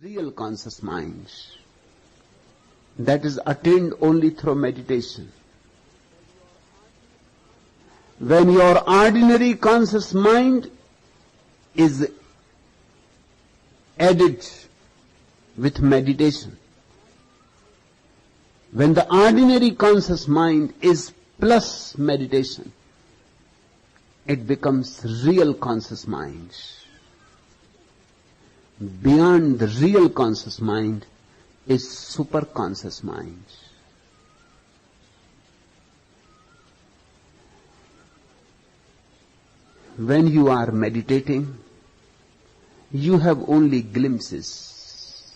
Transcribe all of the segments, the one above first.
Real conscious mind that is attained only through meditation. When your ordinary conscious mind is added with meditation, when the ordinary conscious mind is plus meditation, it becomes real conscious mind. Beyond the real conscious mind is superconscious mind. When you are meditating, you have only glimpses.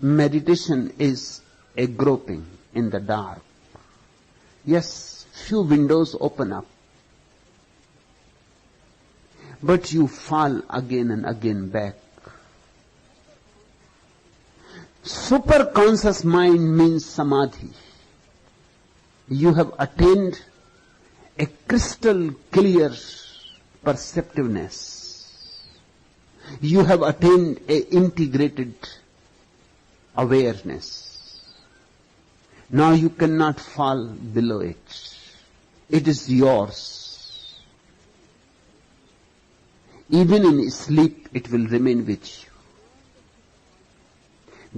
Meditation is a groping in the dark. Yes, few windows open up, but you fall again and again back. Superconscious mind means samadhi. You have attained a crystal clear perceptiveness. You have attained a integrated awareness. Now you cannot fall below it. It is yours. Even in sleep, it will remain with you.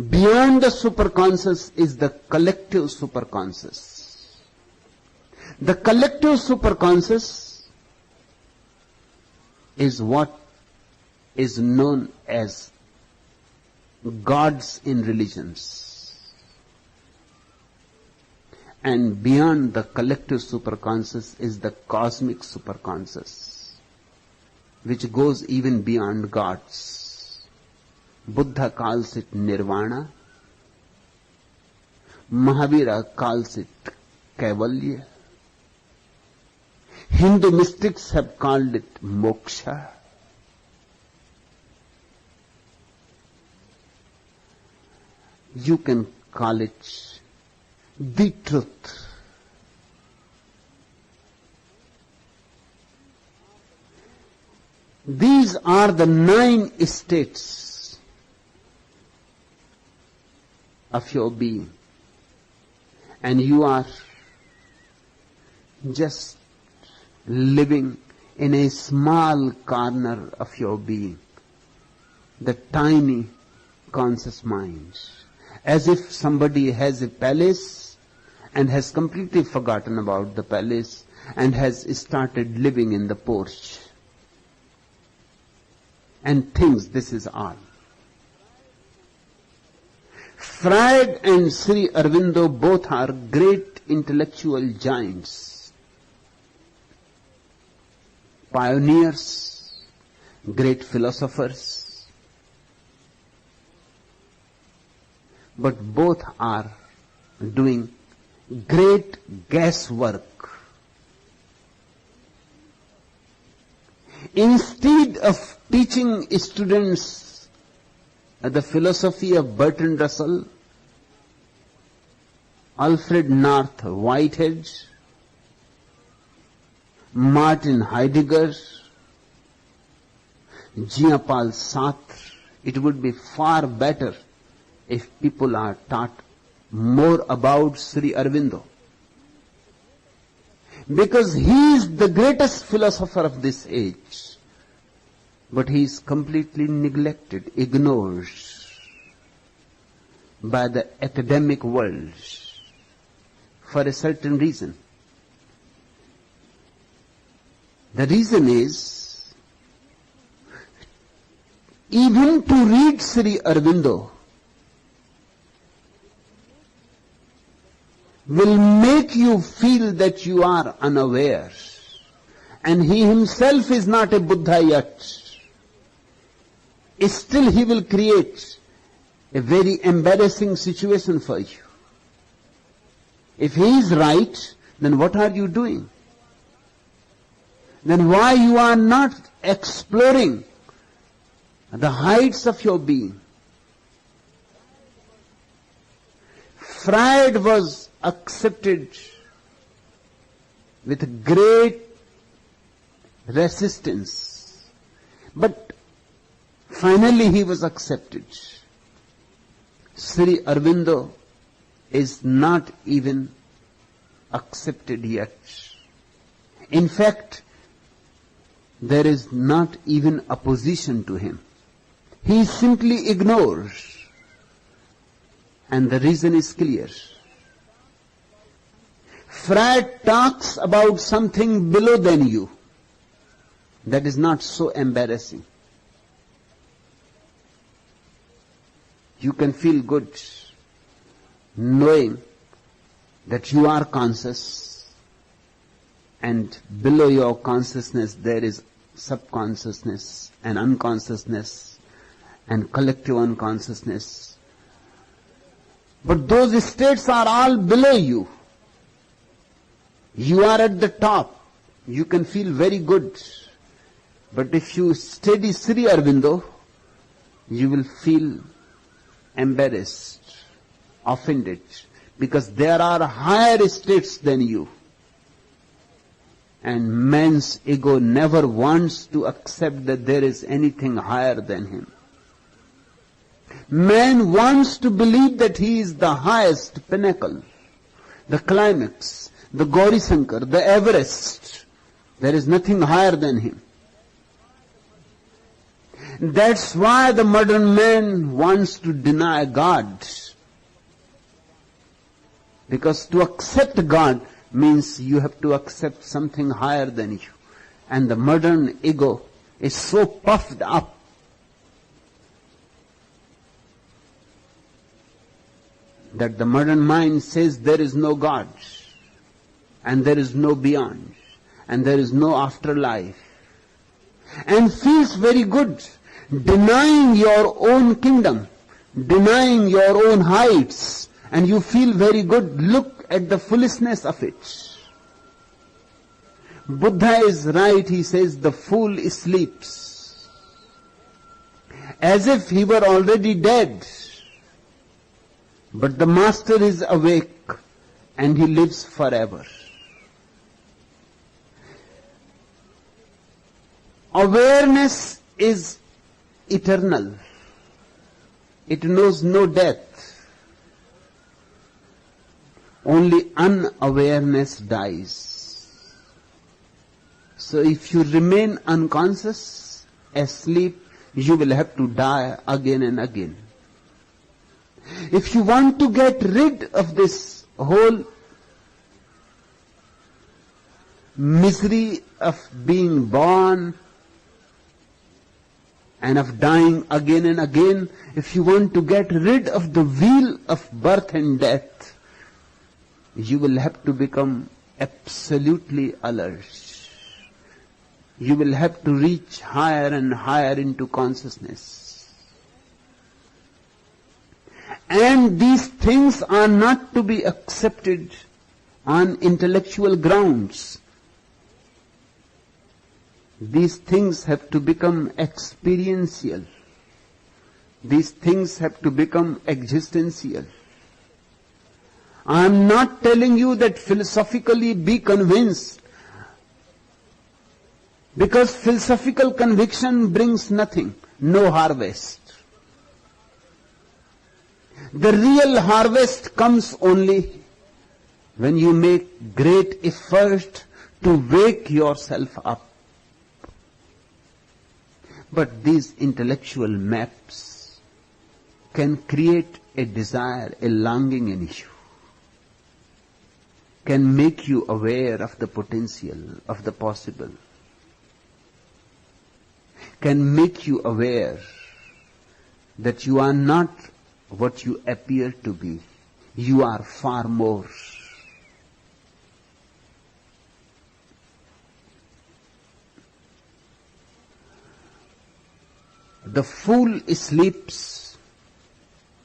Beyond the superconscious is the collective superconscious. The collective superconscious is what is known as gods in religions. And beyond the collective superconscious is the cosmic superconscious, which goes even beyond gods. Buddha calls it nirvana. Mahavira calls it kaivalya. Hindu mystics have called it moksha. You can call it the truth. These are the 9 states of your being, and you are just living in a small corner of your being, the tiny conscious mind, as if somebody has a palace and has completely forgotten about the palace and has started living in the porch and thinks this is all. Freud and Sri Aurobindo both are great intellectual giants, pioneers, great philosophers, but both are doing great guesswork. Instead of teaching students the philosophy of Bertrand Russell, Alfred North Whitehead, Martin Heidegger, Jean-Paul Sartre, it would be far better if people are taught more about Sri Aurobindo, because he is the greatest philosopher of this age, but he is completely neglected, ignored by the academic world for a certain reason. The reason is, even to read Sri Aurobindo will make you feel that you are unaware, and he himself is not a Buddha yet. Still he will create a very embarrassing situation for you. If he is right, then what are you doing? Then why you are not exploring the heights of your being? Freud was accepted with great resistance. But Finally he was accepted. Sri Aurobindo is not even accepted yet. In fact, there is not even opposition to him. He simply ignores. And the reason is clear. Freud talks about something below than you. That is not so embarrassing. You can feel good knowing that you are conscious, and below your consciousness there is subconsciousness and unconsciousness and collective unconsciousness. But those states are all below you. You are at the top. You can feel very good. But if you study Sri Aurobindo, you will feel embarrassed, offended, because there are higher states than you. And man's ego never wants to accept that there is anything higher than him. Man wants to believe that he is the highest pinnacle, the climax, the Gauri Shankar, the Everest. There is nothing higher than him. That's why the modern man wants to deny God. Because to accept God means you have to accept something higher than you. And the modern ego is so puffed up that the modern mind says there is no God, and there is no beyond, and there is no afterlife, and feels very good denying your own kingdom, denying your own heights, and you feel very good. Look at the foolishness of it. Buddha is right, he says, the fool sleeps, as if he were already dead. But the master is awake and he lives forever. Awareness is eternal. It knows no death. Only unawareness dies. So if you remain unconscious, asleep, you will have to die again and again. If you want to get rid of this whole misery of being born and of dying again and again, if you want to get rid of the wheel of birth and death, you will have to become absolutely alert. You will have to reach higher and higher into consciousness. And these things are not to be accepted on intellectual grounds. These things have to become experiential. These things have to become existential. I am not telling you that philosophically be convinced, because philosophical conviction brings nothing, no harvest. The real harvest comes only when you make great effort to wake yourself up. But these intellectual maps can create a desire, a longing in you, can make you aware of the potential, of the possible, can make you aware that you are not what you appear to be. You are far more. The fool sleeps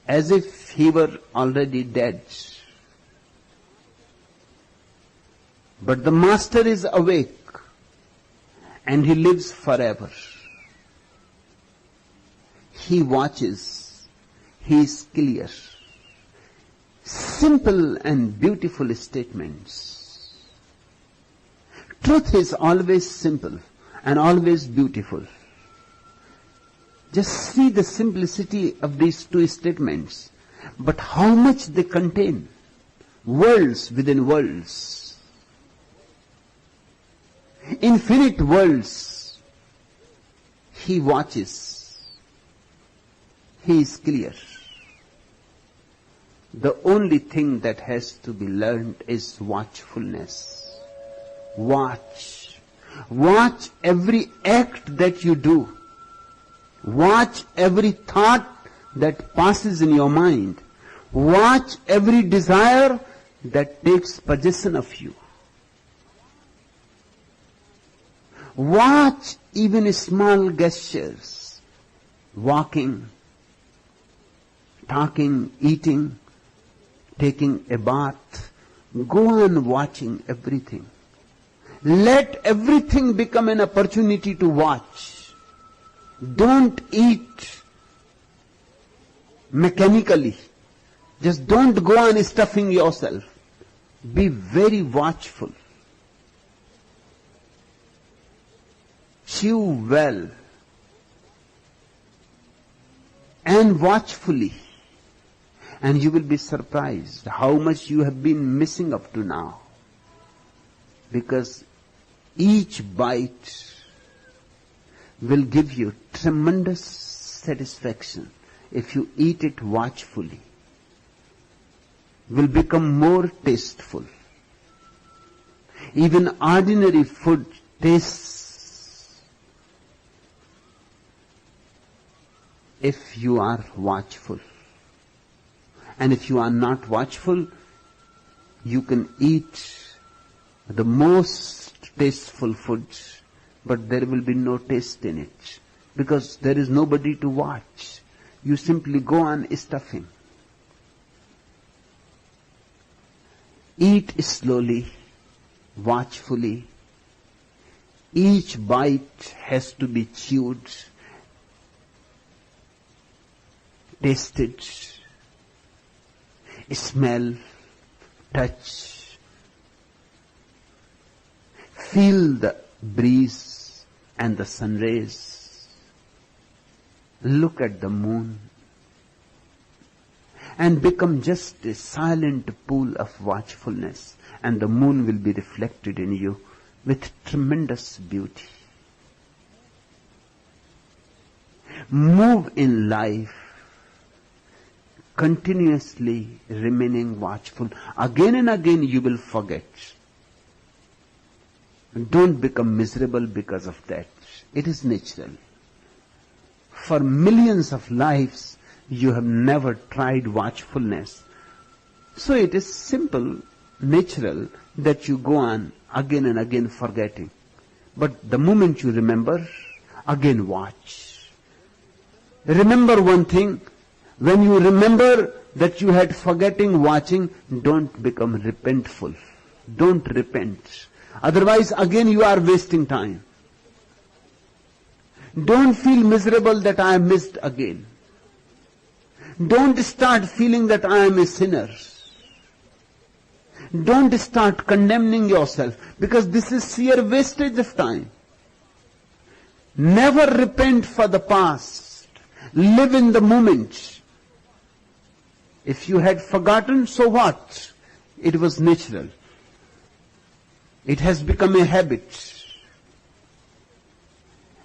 as if he were already dead. But the master is awake and he lives forever. He watches. He is clear. Simple and beautiful statements. Truth is always simple and always beautiful. Just see the simplicity of these two statements, but how much they contain. Worlds within worlds. Infinite worlds. He watches. He is clear. The only thing that has to be learned is watchfulness. Watch. Watch every act that you do. Watch every thought that passes in your mind. Watch every desire that takes possession of you. Watch even small gestures. Walking, talking, eating, taking a bath. Go on watching everything. Let everything become an opportunity to watch. Don't eat mechanically. Just don't go on stuffing yourself. Be very watchful. Chew well and watchfully, and you will be surprised how much you have been missing up to now. Because each bite will give you tremendous satisfaction if you eat it watchfully. Will become more tasteful. Even ordinary food tastes if you are watchful. And if you are not watchful, you can eat the most tasteful food, but there will be no taste in it, because there is nobody to watch. You simply go on stuffing. Eat slowly, watchfully. Each bite has to be chewed, tasted, smell, touch. Feel the breeze and the sun rays. Look at the moon and become just a silent pool of watchfulness, and the moon will be reflected in you with tremendous beauty. Move in life continuously remaining watchful. Again and again you will forget. Don't become miserable because of that. It is natural. For millions of lives you have never tried watchfulness. So it is simple, natural that you go on again and again forgetting. But the moment you remember, again watch. Remember one thing, when you remember that you had forgetting watching, don't become repentful. Don't repent. Otherwise again you are wasting time. Don't feel miserable that I missed again. Don't start feeling that I am a sinner. Don't start condemning yourself, because this is sheer wastage of time. Never repent for the past. Live in the moment. If you had forgotten, so what? It was natural. It has become a habit.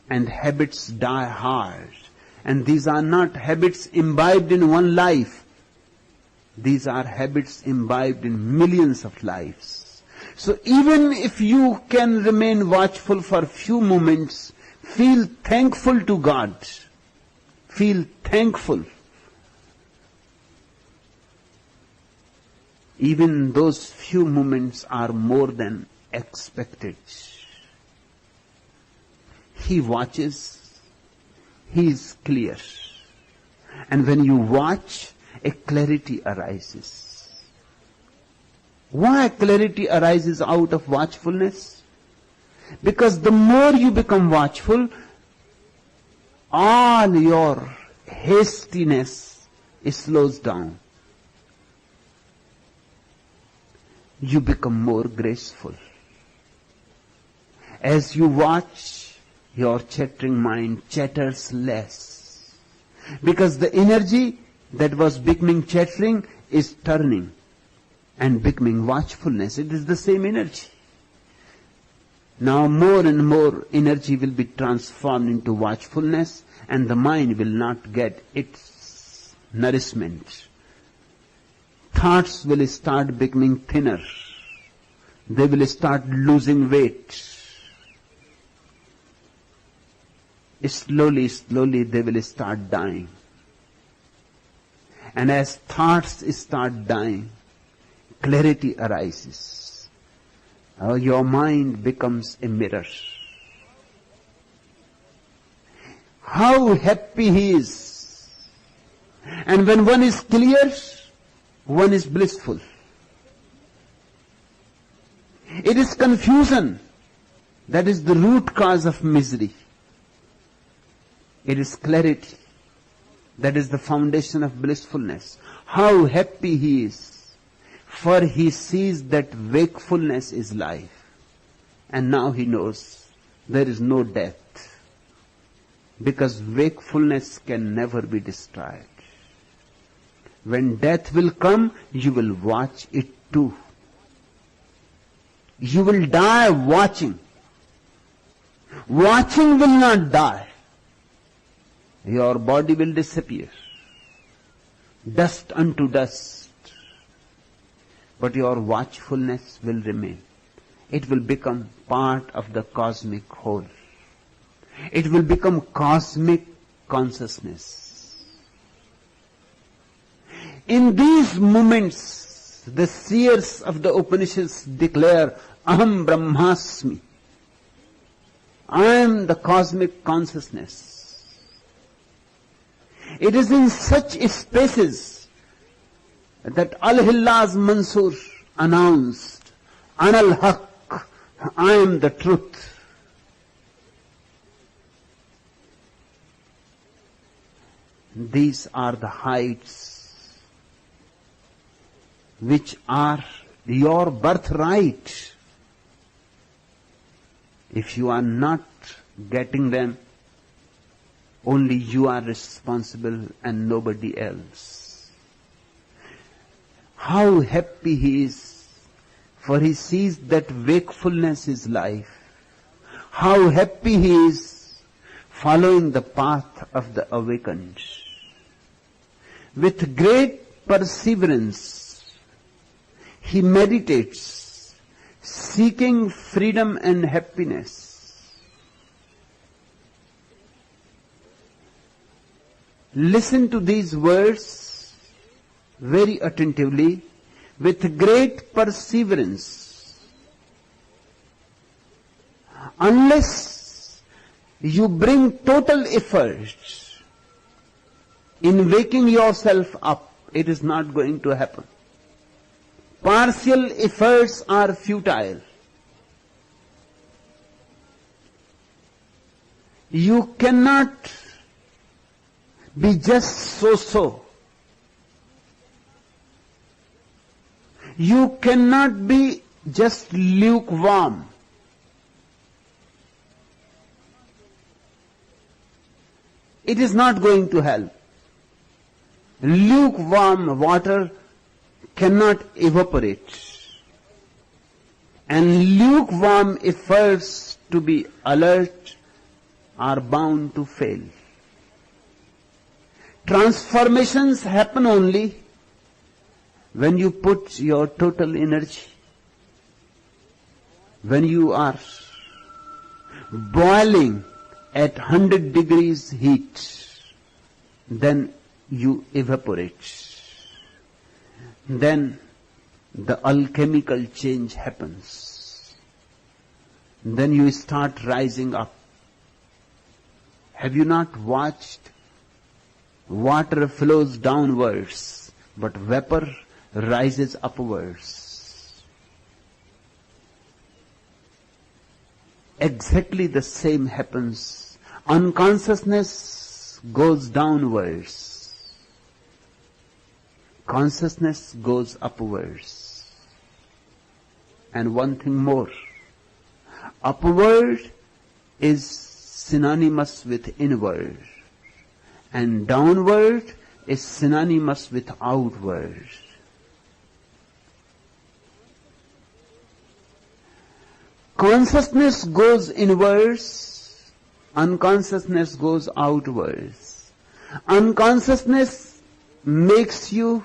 And habits die hard. And these are not habits imbibed in one life. These are habits imbibed in millions of lives. So even if you can remain watchful for a few moments, feel thankful to God. Feel thankful. Even those few moments are more than expected. He watches. He is clear. And when you watch, a clarity arises. Why clarity arises out of watchfulness? Because the more you become watchful, all your hastiness slows down. You become more graceful. As you watch, your chattering mind chatters less. Because the energy that was becoming chattering is turning and becoming watchfulness. It is the same energy. Now more and more energy will be transformed into watchfulness, and the mind will not get its nourishment. Thoughts will start becoming thinner. They will start losing weight. Slowly, slowly they will start dying. And as thoughts start dying, clarity arises. Your mind becomes a mirror. How happy he is. And when one is clear, one is blissful. It is confusion that is the root cause of misery. It is clarity that is the foundation of blissfulness. How happy he is, for he sees that wakefulness is life. And now he knows there is no death, because wakefulness can never be destroyed. When death will come, you will watch it too. You will die watching. Watching will not die. Your body will disappear. Dust unto dust. But your watchfulness will remain. It will become part of the cosmic whole. It will become cosmic consciousness. In these moments, the seers of the Upanishads declare, Aham Brahmasmi. I am the cosmic consciousness. It is in such spaces that Al-Hillaz Mansur announced, Anal Haq, I am the truth. These are the heights which are your birthright. If you are not getting them, only you are responsible and nobody else. How happy he is, for he sees that wakefulness is life. How happy he is, following the path of the awakened. With great perseverance, he meditates, seeking freedom and happiness. Listen to these words very attentively. With great perseverance. Unless you bring total effort in waking yourself up, it is not going to happen. Partial efforts are futile. You cannot be just so-so. You cannot be just lukewarm. It is not going to help. Lukewarm water cannot evaporate. And lukewarm efforts to be alert are bound to fail. Transformations happen only when you put your total energy. When you are boiling at 100 degrees heat, then you evaporate. Then the alchemical change happens. Then you start rising up. Have you not watched? Water flows downwards, but vapor rises upwards. Exactly the same happens. Unconsciousness goes downwards. Consciousness goes upwards. And one thing more. Upward is synonymous with inward. And downward is synonymous with outward. Consciousness goes inwards, unconsciousness goes outwards. Unconsciousness makes you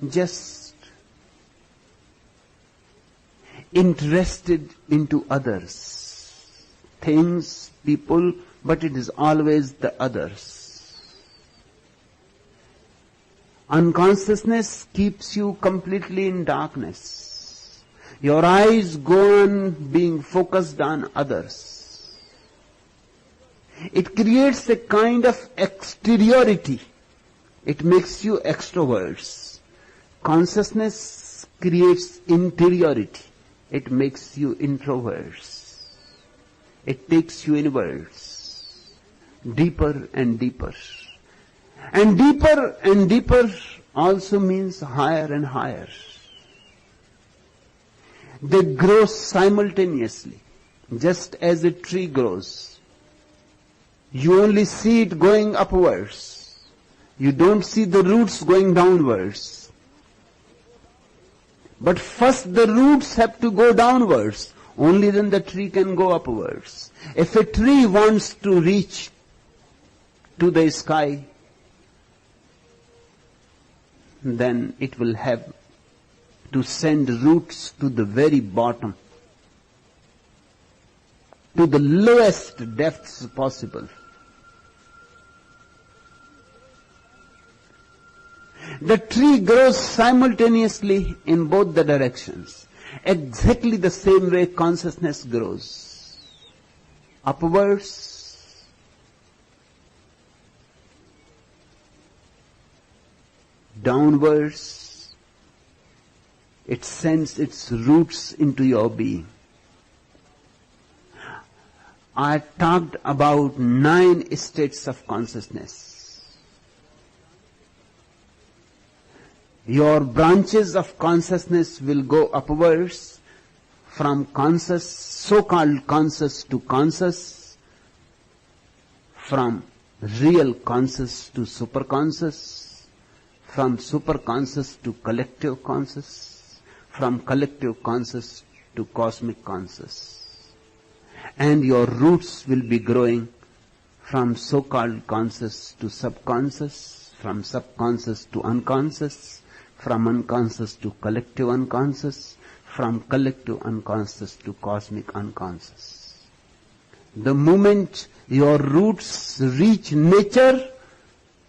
just interested into others, things, people, but it is always the others. Unconsciousness keeps you completely in darkness. Your eyes go on being focused on others. It creates a kind of exteriority. It makes you extroverts. Consciousness creates interiority. It makes you introverts. It takes you inwards, deeper and deeper. And deeper also means higher and higher. They grow simultaneously, just as a tree grows. You only see it going upwards. You don't see the roots going downwards. But first the roots have to go downwards. Only then the tree can go upwards. If a tree wants to reach to the sky, then it will have to send roots to the very bottom, to the lowest depths possible. The tree grows simultaneously in both the directions. Exactly the same way consciousness grows. Upwards, downwards, it sends its roots into your being. I talked about 9 states of consciousness. Your branches of consciousness will go upwards from conscious, so-called conscious to conscious, from real conscious to superconscious, from superconscious to collective conscious, from collective conscious to cosmic conscious. And your roots will be growing from so-called conscious to subconscious, from subconscious to unconscious, from unconscious to collective unconscious, from collective unconscious to cosmic unconscious. The moment your roots reach nature,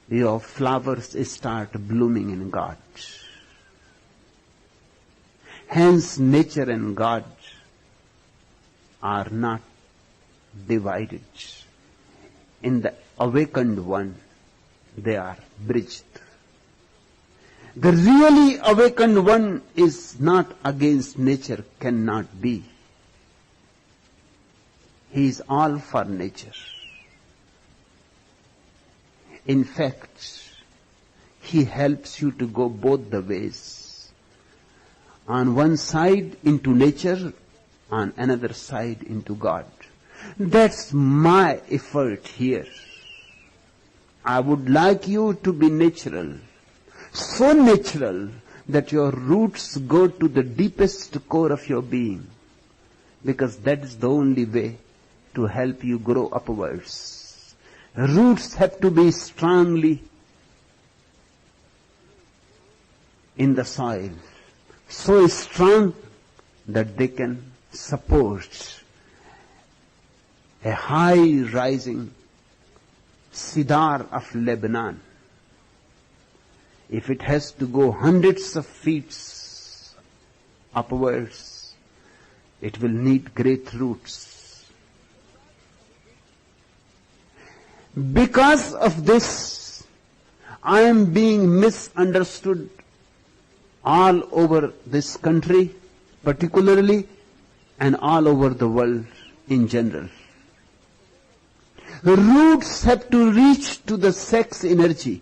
your flowers start blooming in God. Hence, nature and God are not divided. In the awakened one, they are bridged. The really awakened one is not against nature, cannot be. He is all for nature. In fact, he helps you to go both the ways. On one side into nature, on another side into God. That's my effort here. I would like you to be natural, so natural that your roots go to the deepest core of your being, because that is the only way to help you grow upwards. Roots have to be strongly in the soil, so strong that they can support a high rising cedar of Lebanon. If it has to go hundreds of feet upwards, it will need great roots. Because of this, I am being misunderstood all over this country, particularly, and all over the world in general. The roots have to reach to the sex energy,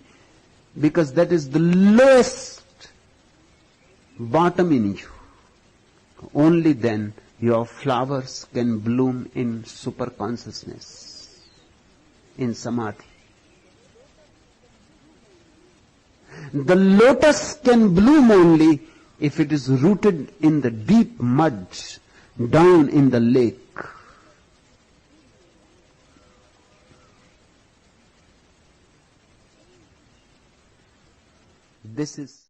because that is the lowest bottom in you. Only then your flowers can bloom in super consciousness. in samadhi. The lotus can bloom only if it is rooted in the deep mud down in the lake. This is